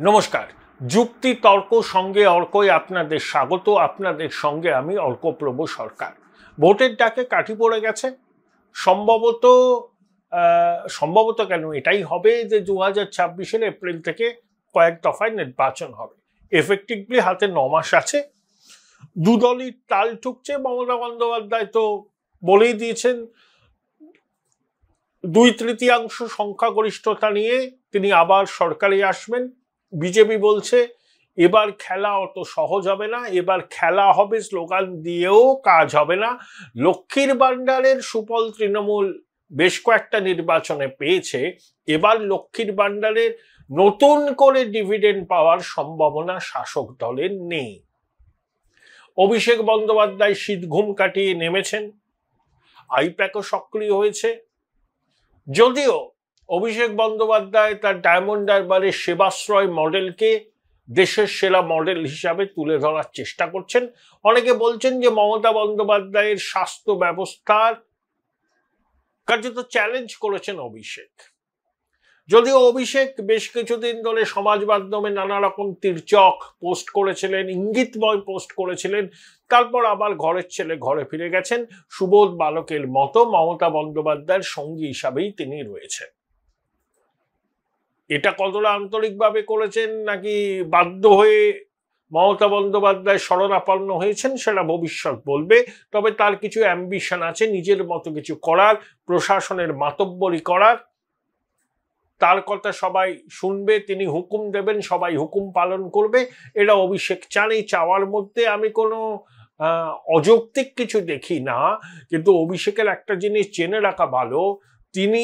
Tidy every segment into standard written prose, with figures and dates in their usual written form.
নমস্কার। যুক্তি তর্ক সঙ্গে অর্কই আপনাদের স্বাগত। আপনাদের সঙ্গে আমি অর্কপ্রভ সরকার। ভোটের ডাকে কাঠি পড়ে গেছে। সম্ভবত কেন এটাই হবে যে 2026 এপ্রিল থেকে কয়েক দফায় নির্বাচন হবে। এফেক্টিভলি হাতে 9 মাস আছে। দুদলই তাল ঠুকছে। মমতা বন্দ্যোপাধ্যায় তো বলেই দিয়েছেন 2/3 সংখ্যাগরিষ্ঠতা নিয়ে তিনি আবার সরকারে আসবেন। বিজেপি বলছে এবার খেলা অত সহজ হবে না, এবার খেলা হবে স্লোগান দিয়েও কাজ হবে না। লক্ষ্মীর ভান্ডারের সুফল তৃণমূল বেশ কয়েকটা নির্বাচনে পেয়েছে, এবার লক্ষ্মীর ভান্ডারের নতুন করে ডিভিডেন্ড পাওয়ার সম্ভাবনা শাসক দলের নেই। অভিষেক বন্দ্যোপাধ্যায় শীত ঘুম কাটিয়ে নেমেছেন, আইপ্যাকও সক্রিয় হয়েছে। যদিও অভিষেক বন্দ্যোপাধ্যায় তার ডায়মন্ড হারবারের সেবাশ্রয় মডেলকে দেশের সেরা মডেল হিসাবে তুলে ধরার চেষ্টা করছেন। অনেকে বলছেন যে মমতা বন্দ্যোপাধ্যায়ের স্বাস্থ্য ব্যবস্থার কার্যত চ্যালেঞ্জ করেছেন অভিষেক। যদিও অভিষেক বেশ কিছুদিন ধরে সমাজ মাধ্যমে নানা রকম তির্যক পোস্ট করেছিলেন, ইঙ্গিতময় পোস্ট করেছিলেন, তারপর আবার ঘরের ছেলে ঘরে ফিরে গেছেন। সুবোধ বালকের মতো মমতা বন্দ্যোপাধ্যায়ের সঙ্গী হিসাবেই তিনি রয়েছেন। এটা কতটা আন্তরিকভাবে করেছেন নাকি বাধ্য হয়ে মমতা বন্দ্যোপাধ্যায় শরণাপন্ন হয়েছেন সেটা ভবিষ্যৎ বলবে। তবে তার কিছু অ্যাম্বিশন আছে, নিজের মতো কিছু করার, প্রশাসনের মাতব্বরি করার। তার কথা সবাই শুনবে, তিনি হুকুম দেবেন, সবাই হুকুম পালন করবে। এটা অভিষেক চান। এই চাওয়ার মধ্যে আমি কোনো অযৌক্তিক কিছু দেখি না। কিন্তু অভিষেকের একটা জিনিস জেনে রাখা ভালো, তিনি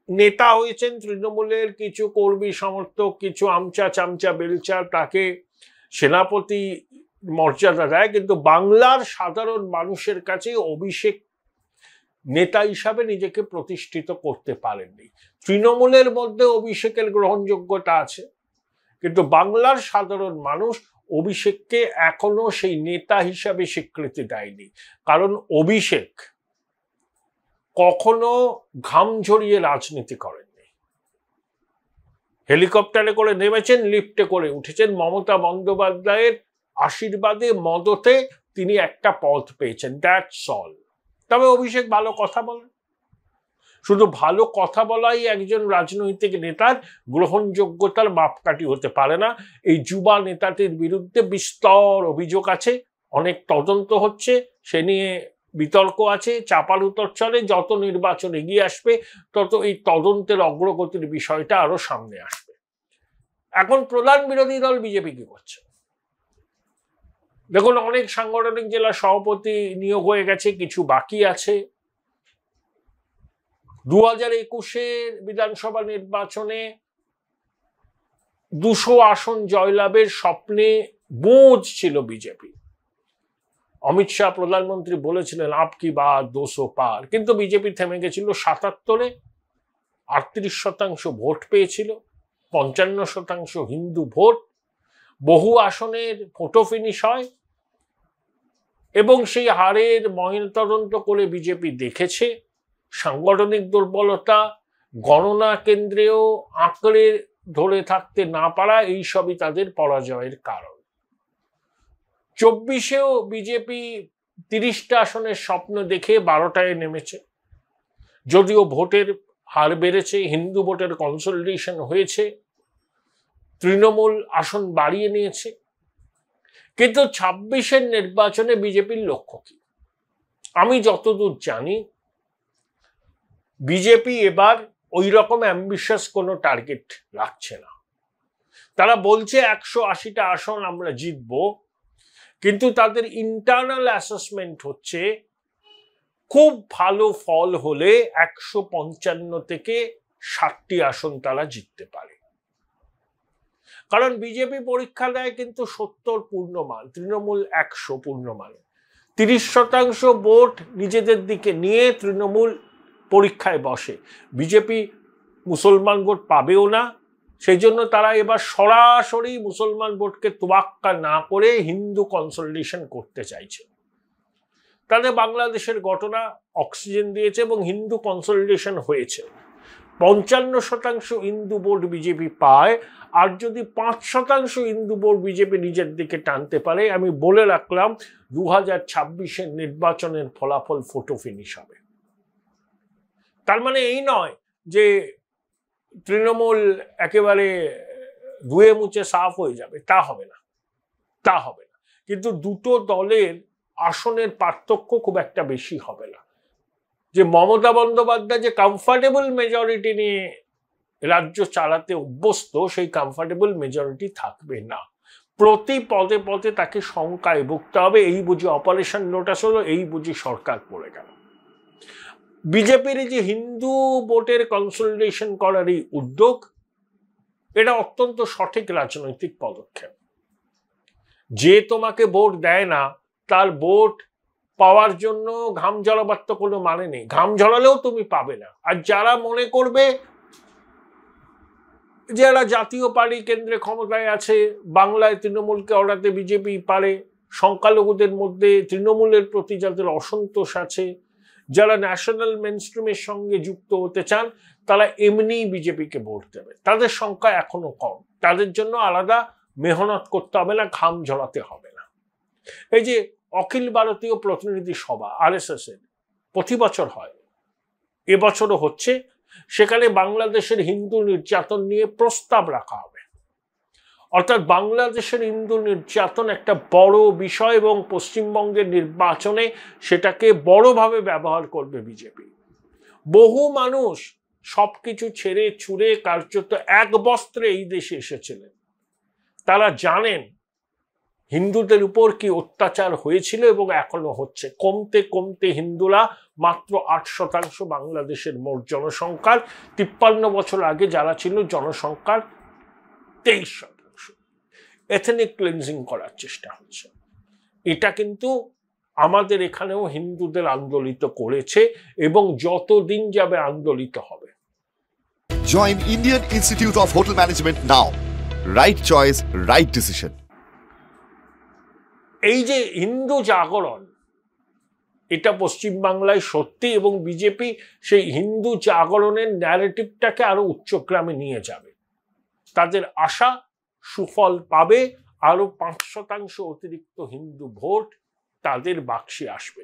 নেতা হয়েছেন, তৃণমূলের কিছু কর্মী সমর্থক, কিছু আমচা চামচা বেলচা তাকে সেনাপতি মর্যাদা দেয়, কিন্তু বাংলার সাধারণ মানুষের কাছে অভিষেক নেতা হিসাবে নিজেকে প্রতিষ্ঠিত করতে পারেননি। তৃণমূলের মধ্যে অভিষেকের গ্রহণযোগ্যতা আছে, কিন্তু বাংলার সাধারণ মানুষ অভিষেককে এখনো সেই নেতা হিসাবে স্বীকৃতি দেয়নি। কারণ অভিষেক কখনো ঘাম ঝরিয়ে রাজনীতি করেননি। হেলিকপ্টারে করে নেমেছেন, লিফটে করে উঠেছেন। মমতা বন্দ্যোপাধ্যায়ের আশীর্বাদে মদতে তিনি একটা পদ পেয়েছেন, দ্যাটস অল। তবে অভিষেক ভালো কথা বলেন। শুধু ভালো কথা বলাই একজন রাজনৈতিক নেতার গ্রহণযোগ্যতার মাপকাঠি হতে পারে না। এই যুবা নেতাটির বিরুদ্ধে বিস্তর অভিযোগ আছে, অনেক তদন্ত হচ্ছে, সে নিয়ে বিতর্ক আছে, চাপার উত্তর চলে। যত নির্বাচন এগিয়ে আসবে তত এই তদন্তের অগ্রগতির বিষয়টা আরো সামনে আসবে। এখন প্রধান বিরোধী দল বিজেপি কি করছে দেখুন, অনেক সাংগঠনিক জেলা সভাপতি নিয়োগ হয়ে গেছে, কিছু বাকি আছে। 2021 বিধানসভা নির্বাচনে 200 আসন জয়লাভের স্বপ্নে বোঝ ছিল বিজেপি। অমিত শাহ প্রধানমন্ত্রী বলেছিলেন আপ কি বাত 200 পার, কিন্তু বিজেপি থেমে গেছিল 77-এ। 38% ভোট পেয়েছিল, 55% হিন্দু ভোট। বহু আসনের ফটো ফিনিশ হয় এবং সেই হারের ময়নাতদন্ত করে বিজেপি দেখেছে সাংগঠনিক দুর্বলতা, গণনা কেন্দ্রেও আঁকড়ে ধরে থাকতে না পারা, এইসবই তাদের পরাজয়ের কারণ। 24-এও বিজেপি 30টা আসনের স্বপ্ন দেখে 12টায় নেমেছে। যদিও ভোটের হার বেড়েছে, হিন্দু ভোটের কনসলিডেশন হয়েছে, তৃণমূল আসন বাড়িয়ে নিয়েছে, কিন্তু 26-এর নির্বাচনে বিজেপির লক্ষ্য কি? আমি যতদূর জানি বিজেপি এবার ওই রকম অ্যাম্বিশাস কোনো টার্গেট রাখছে না। তারা বলছে 180টা আসন আমরা জিতব, কিন্তু তাদের ইন্টারনাল অ্যাসেসমেন্ট হচ্ছে খুব ভালো ফল হলে 155 থেকে 60টি আসন তারা জিততে পারে। কারণ বিজেপি পরীক্ষা দেয় কিন্তু 70 পূর্ণমান, তৃণমূল 100 পূর্ণমান। 30% ভোট নিজেদের দিকে নিয়ে তৃণমূল পরীক্ষায় বসে। বিজেপি মুসলমান ভোট পাবেও না, সেই জন্য তারা এবার সরাসরি মুসলমান ভোটকে তোয়াক্কা না করে হিন্দু কনসলিডেশন করতে চাইছে। তাদের বাংলাদেশের ঘটনা অক্সিজেন দিয়েছে এবং হিন্দু কনসলিডেশন হয়েছে। 55% হিন্দু ভোট বিজেপি পায়, আর যদি 5% হিন্দু ভোট বিজেপি নিজের দিকে টানতে পারে, আমি বলে রাখলাম 2026-এর নির্বাচনের ফলাফল ফটো ফিনিশ হবে। তার মানে এই নয় যে তৃণমূল একেবারে ধুয়ে মুছে সাফ হয়ে যাবে, তা হবে না, তা হবে না। কিন্তু দুটো দলের আসনের পার্থক্য খুব একটা বেশি হবে না। যে মমতা বন্দ্যোপাধ্যায় যে কমফর্টেবল মেজরিটি নিয়ে রাজ্য চালাতে অভ্যস্ত, সেই কমফর্টেবল মেজরিটি থাকবে না। প্রতি পদে পদে তাকে শঙ্কায় ভুগতে হবে। এই বুঝি অপারেশন লোটাস হলো, এই বুঝি সরকার পড়ে গেল। বিজেপির যে হিন্দু ভোটের কনসলিডেশন করার এই উদ্যোগ, এটা অত্যন্ত সঠিক রাজনৈতিক পদক্ষেপ। যে তোমাকে ভোট দেয় না তার ভোট পাওয়ার জন্য ঘাম ঝরাবার তো কোনো মানে নেই, ঘাম ঝরালেও তুমি পাবে না। আর যারা মনে করবে যারা জাতীয় পার্টি কেন্দ্রে ক্ষমতায় আছে, বাংলায় তৃণমূলকে ওড়াতে বিজেপি পারে, সংখ্যালঘুদের মধ্যে তৃণমূলের প্রতি যাদের অসন্তোষ আছে, যারা ন্যাশনাল মেনস্ট্রিমের সঙ্গে যুক্ত হতে চান, তারা এমনি বিজেপিকে ভোট দেবে। তাদের সংখ্যা এখনো কম, তাদের জন্য আলাদা মেহনত করতে হবে না, ঘাম ঝরাতে হবে না। এই যে অখিল ভারতীয় প্রতিনিধি সভা RSS এর প্রতি বছর হয়, এবছরও হচ্ছে, সেখানে বাংলাদেশের হিন্দু নির্যাতন নিয়ে প্রস্তাব রাখা হবে। অর্থাৎ বাংলাদেশের হিন্দু নির্যাতন একটা বড় বিষয় এবং পশ্চিমবঙ্গের নির্বাচনে সেটাকে বড়ভাবে ব্যবহার করবে বিজেপি। বহু মানুষ সবকিছু ছেড়ে ছুড়ে কার্যত এক বস্ত্রে এই দেশে এসেছিলেন, তারা জানেন হিন্দুদের উপর কি অত্যাচার হয়েছিল এবং এখনো হচ্ছে। কমতে কমতে হিন্দুরা মাত্র 8% বাংলাদেশের মোট জনসংখ্যার, 53 বছর আগে যারা ছিল জনসংখ্যার 23%। এথনিক ক্লিনজিং করার চেষ্টা হচ্ছে। এটা কিন্তু আমাদের এখানেও হিন্দুদের আন্দোলিত করেছে এবং যতদিন যাবে আন্দোলিত হবে। Join Indian Institute of Hotel Management now. Right choice, right decision. এই যে হিন্দু জাগরণ, এটা পশ্চিমবাংলায় সত্যি, এবং বিজেপি সেই হিন্দু জাগরণের ন্যারেটিভটাকে আরো উচ্চগ্রামে নিয়ে যাবে। তাদের আশা সুফল পাবে, আরো 5% অতিরিক্ত হিন্দু ভোট তাদের বাক্সে আসবে।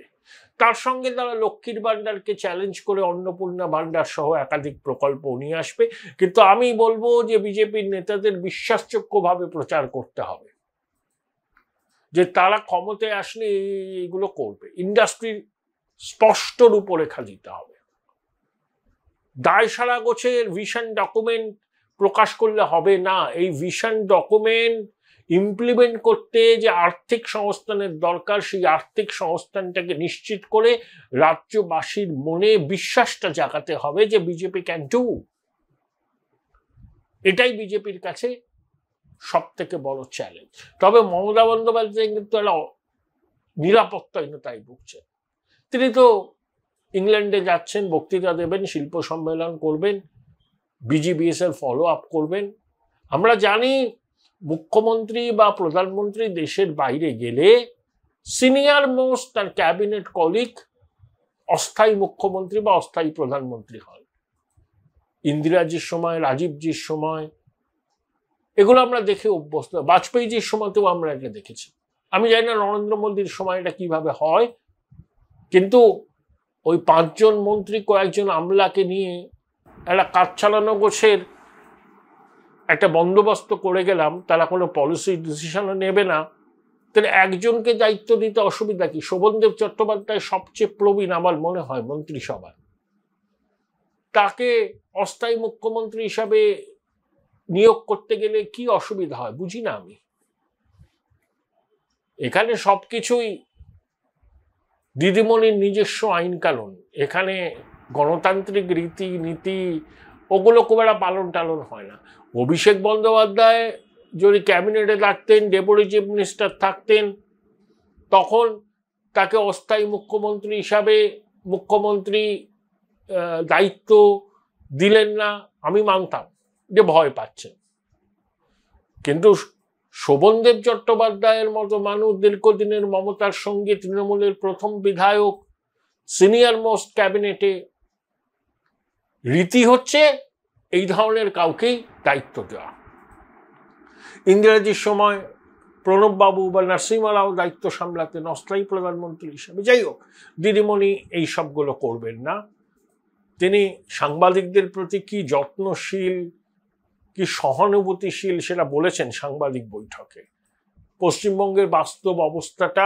তার সঙ্গে তারা লক্ষ্মীর ভান্ডারকে চ্যালেঞ্জ করে অন্নপূর্ণা ভান্ডার সহ একাধিক প্রকল্প নিয়ে আসবে। কিন্তু আমি বলবো যে বিজেপির নেতাদের বিশ্বাসযোগ্যভাবে প্রচার করতে হবে যে তারা ক্ষমতায় আসলে এইগুলো করবে। ইন্ডাস্ট্রির স্পষ্ট রূপরেখা দিতে হবে। দায় সারা গোছের ভিশন ডকুমেন্ট প্রকাশ করলে হবে না। এই ভিশন ডকুমেন্ট ইমপ্লিমেন্ট করতে যে আর্থিক সংস্থানের দরকার, সেই আর্থিক সংস্থানটাকে নিশ্চিত করে রাজ্যবাসীর মনে বিশ্বাসটা জাগাতে হবে যে বিজেপি ক্যান ডু। এটাই বিজেপির কাছে সব থেকে বড় চ্যালেঞ্জ। তবে মমতা বন্দ্যোপাধ্যায় কিন্তু একটা নিরাপত্তাহীনতায় ভুগছেন। তিনি তো ইংল্যান্ডে যাচ্ছেন, বক্তৃতা দেবেন, শিল্প সম্মেলন করবেন, BGBS-এর ফলো আপ করবেন। আমরা জানি মুখ্যমন্ত্রী বা প্রধানমন্ত্রী দেশের বাইরে গেলে সিনিয়র মোস্ট তার ক্যাবিনেট কলিগ অস্থায়ী মুখ্যমন্ত্রী বা অস্থায়ী প্রধানমন্ত্রী হন। ইন্দিরাজির সময়, রাজীবজির সময় এগুলো আমরা দেখে অভ্যস্ত। বাজপেয়ীজির সময়তেও আমরা এটা দেখেছি। আমি জানি না নরেন্দ্র মোদীর সময় এটা কিভাবে হয়, কিন্তু ওই 5 জন মন্ত্রী কয়েকজন আমলাকে নিয়ে একটা কাজ চালানো গোছের একটা বন্দোবস্ত করে গেলাম, তারা কোনো পলিসি ডিসিশনও নেবে না, তাহলে একজনকে দায়িত্ব দিতে অসুবিধা কি? শোভনদেব চট্টোপাধ্যায় সবচেয়ে প্রবীণ আমার মনে হয় মন্ত্রিসভায়, তাকে অস্থায়ী মুখ্যমন্ত্রী হিসাবে নিয়োগ করতে গেলে কি অসুবিধা হয় বুঝি না আমি। এখানে সবকিছুই দিদিমণির নিজস্ব আইন কানুন, এখানে গণতান্ত্রিক রীতি নীতি ওগুলো খুব একটা পালন টালন হয় না। অভিষেক বন্দ্যোপাধ্যায় যদি ক্যাবিনেটে থাকতেন, ডেপুটি চিফ মিনিস্টার থাকতেন, তখন তাকে অস্থায়ী মুখ্যমন্ত্রী হিসাবে মুখ্যমন্ত্রী দায়িত্ব দিলেন না, আমি মানতাম যে ভয় পাচ্ছেন। কিন্তু শোভনদেব চট্টোপাধ্যায়ের মতো মানুষ, দীর্ঘদিনের মমতার সঙ্গে তৃণমূলের প্রথম বিধায়ক, সিনিয়র মোস্ট ক্যাবিনেটে, রীতি হচ্ছে এই ধরনের কাউকেই দায়িত্ব দেওয়া। ইন্দিরাজির সময় প্রণববাবু বা নরসিমহা রাও দায়িত্ব সামলাতেন অস্থায়ী প্রধানমন্ত্রী হিসেবে। যাই হোক, দিদিমণি এই সবগুলো করবেন না। তিনি সাংবাদিকদের প্রতি কি যত্নশীল, কি সহানুভূতিশীল সেটা বলেছেন সাংবাদিক বৈঠকে। পশ্চিমবঙ্গের বাস্তব অবস্থাটা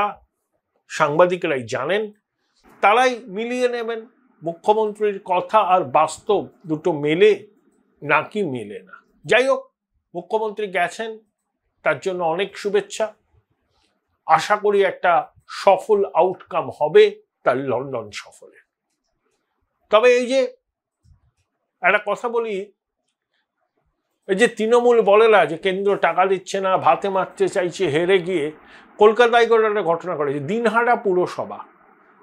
সাংবাদিকরাই জানেন, তারাই মিলিয়ে নেবেন মুখ্যমন্ত্রীর কথা আর বাস্তব দুটো মেলে নাকি মেলে না। যাই হোক, মুখ্যমন্ত্রী গেছেন, তার জন্য অনেক শুভেচ্ছা। আশা করি একটা সফল আউটকাম হবে তার লন্ডন সফরে। তবে এই যে একটা কথা বলি, এই যে তৃণমূল বলে না যে কেন্দ্র টাকা দিচ্ছে না, ভাতে মারতে চাইছে, হেরে গিয়ে কলকাতায় করে একটা ঘটনা করেছে। দিনহাটা পুরসভা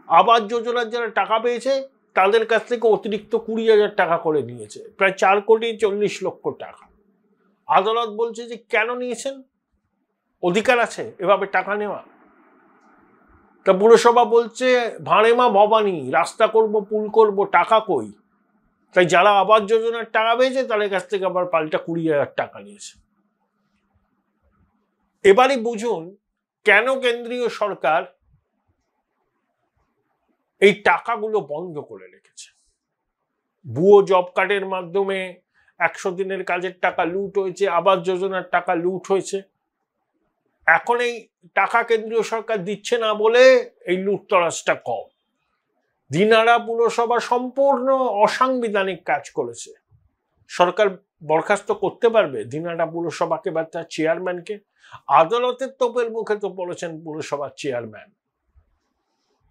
আবাস যোজনার যারা টাকা পেয়েছে তাদের কাছ থেকে অতিরিক্ত 20,000 টাকা করে নিয়েছে, প্রায় 4,40,00,000 টাকা। আদালত বলছে যে কেন নিয়েছেন, অধিকার আছে এভাবে টাকা নেওয়া? তা পুরসভা বলছে ভাঁড়ে মা ভবানী, রাস্তা করব, পুল করব, টাকা কই? তাই যারা আবাস যোজনার টাকা পেয়েছে তাদের কাছ থেকে আবার পাল্টা 20,000 টাকা নিয়েছে। এবারই বুঝুন কেন কেন্দ্রীয় সরকার এই টাকাগুলো বন্ধ করে রেখেছে। ভুয়ো জব কার্ডের মাধ্যমে 100 দিনের কাজের টাকা লুট হয়েছে, আবাস যোজনার টাকা লুট হয়েছে। এখন এই টাকা কেন্দ্রীয় সরকার দিচ্ছে না বলে এই লুটতরাজটা কম। দিনহাটা পুরসভা সম্পূর্ণ অসাংবিধানিক কাজ করেছে। সরকার বরখাস্ত করতে পারবে দিনহাটা পুরসভাকে বা তার চেয়ারম্যানকে? আদালতের তোপের মুখে তো বলেছেন পুরসভার চেয়ারম্যান,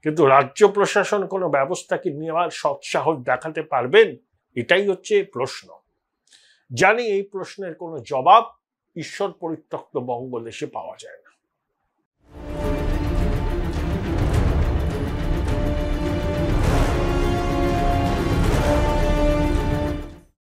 কিন্তু রাজ্য প্রশাসন কোনো ব্যবস্থা কি নেওয়ার সৎসাহস দেখাতে পারবেন? এটাই হচ্ছে প্রশ্ন। জানি এই প্রশ্নের কোনো জবাব ঈশ্বর পরিত্যক্ত বঙ্গদেশে পাওয়া যায় না।